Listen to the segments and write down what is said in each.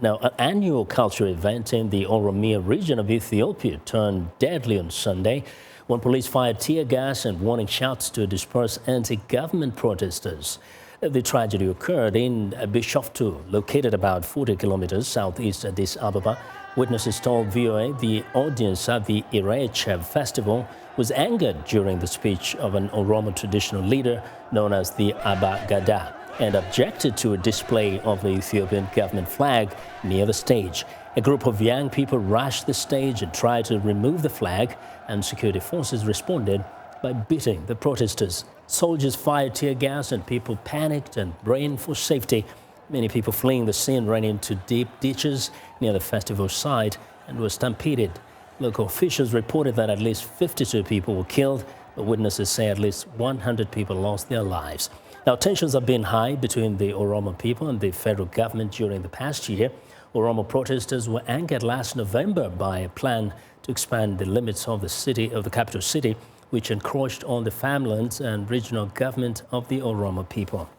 Now, an annual cultural event in the Oromia region of Ethiopia turned deadly on Sunday when police fired tear gas and warning shots to disperse anti-government protesters. The tragedy occurred in Bishoftu, located about 40 kilometers southeast of Addis Ababa. Witnesses told VOA the audience at the Irreecha festival was angered during the speech of an Oromo traditional leader known as the Abba Gada, and objected to a display of the Ethiopian government flag near the stage. A group of young people rushed the stage and tried to remove the flag, and security forces responded by beating the protesters. Soldiers fired tear gas and people panicked and ran for safety. Many people fleeing the scene ran into deep ditches near the festival site and were stampeded. Local officials reported that at least 52 people were killed, but witnesses say at least 100 people lost their lives. Now, tensions have been high between the Oromo people and the federal government during the past year. Oromo protesters were angered last November by a plan to expand the limits of the capital city, which encroached on the farmlands and regional government of the Oromo people.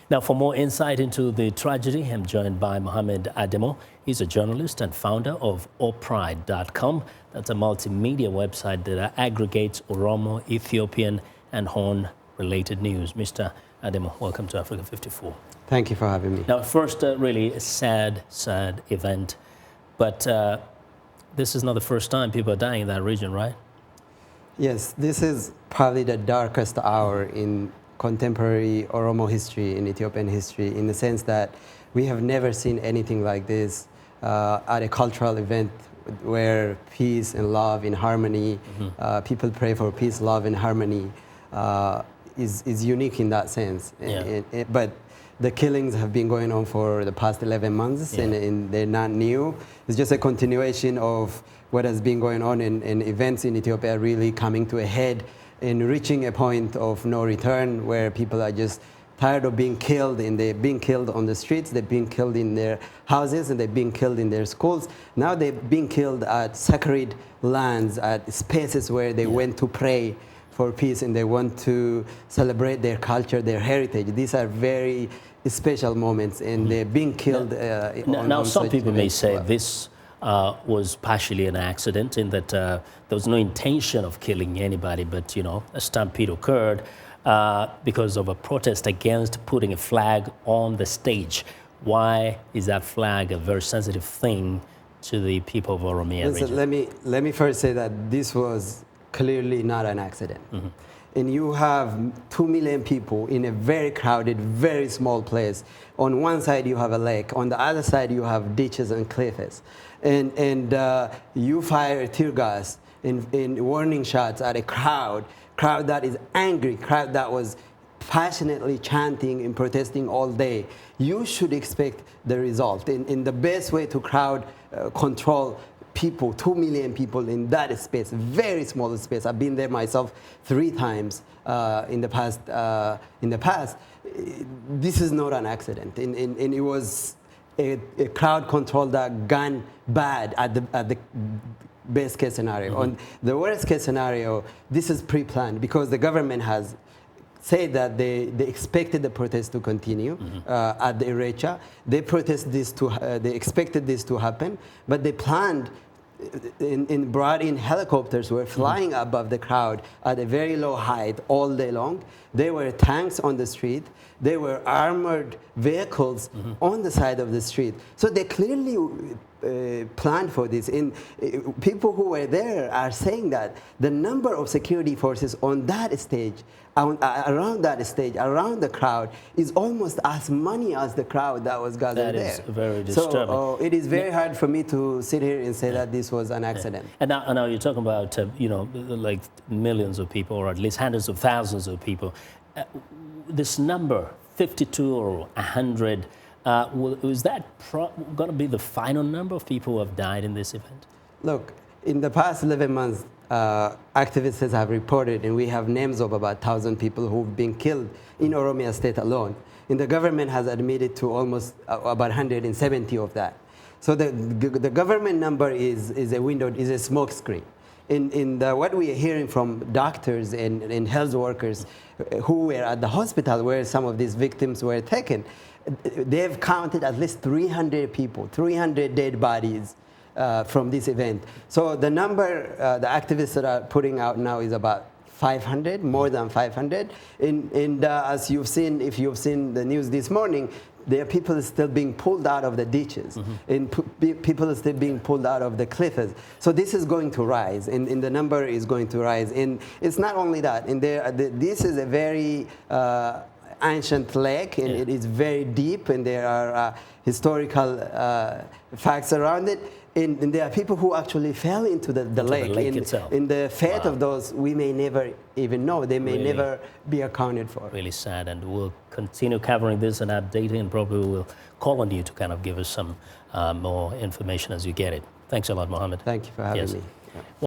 Now, for more insight into the tragedy, I'm joined by Mohammed Ademo. He's a journalist and founder of allpride.com. That's a multimedia website that aggregates Oromo, Ethiopian, and Horn-related news. Mr. Ademo, welcome to Africa 54. Thank you for having me. Now, first, really a sad event, but this is not the first time people are dying in that region, right? Yes, this is probably the darkest hour in contemporary Oromo history, in Ethiopian history, in the sense that we have never seen anything like this at a cultural event where peace and love and harmony, people pray for peace, love, and harmony, is unique in that sense. Yeah. But the killings have been going on for the past 11 months, and they're not new. It's just a continuation of what has been going on, and events in Ethiopia really coming to a head and reaching a point of no return, where people are just tired of being killed, and they're being killed on the streets, they're being killed in their houses, and they're being killed in their schools. Now they're being killed at sacred lands, at spaces where they went to pray for peace, and they want to celebrate their culture, their heritage. These are very special moments, and they're being killed. Now, some people may say this was partially an accident, in that there was no intention of killing anybody, but, a stampede occurred because of a protest against putting a flag on the stage. Why is that flag a very sensitive thing to the people of Oromia region? Let me first say that this was clearly not an accident. And you have 2 million people in a very crowded, very small place. On one side you have a lake, on the other side you have ditches and cliffs. And you fire tear gas and warning shots at a crowd that is angry, crowd that was passionately chanting and protesting all day. You should expect the result. In the best way to crowd control people, 2 million people in that space, very small space. I've been there myself 3 times in the past. This is not an accident, and it was a crowd control that gone bad at the best case scenario. On the worst case scenario, this is pre-planned, because the government has said that they expected the protest to continue at the Irreecha. They expected this to happen, but they planned brought in helicopters, were flying above the crowd at a very low height all day long. There were tanks on the street. There were armored vehicles on the side of the street. So they clearly planned for this. And people who were there are saying that the number of security forces on that stage, around that stage, around the crowd, is almost as many as the crowd that was gathered there. That is very disturbing. So it is very hard for me to sit here and say that this was an accident. And now you're talking about, like millions of people, or at least hundreds of thousands of people. This number, 52 or 100, is that going to be the final number of people who have died in this event? Look, in the past 11 months, activists have reported, and we have names of about 1,000 people who've been killed in Oromia state alone. And the government has admitted to almost about 170 of that. So the government number is a window, is a smoke screen. What we are hearing from doctors and health workers who were at the hospital where some of these victims were taken, they've counted at least 300 people, 300 dead bodies from this event. So the number the activists are putting out now is about 500, more than 500. And as you've seen, if you've seen the news this morning, there are people still being pulled out of the ditches, and people are still being pulled out of the cliffs. So this is going to rise, and the number is going to rise. And it's not only that. And this is a very ancient lake, and it is very deep, and there are historical facts around it. And there are people who actually fell into the lake. Itself. In the fate of those, we may never even know. They may never be accounted for. Really sad, and we'll continue covering this and updating, and probably we'll call on you to kind of give us some more information as you get it. Thanks a lot, Mohammed. Thank you for having me.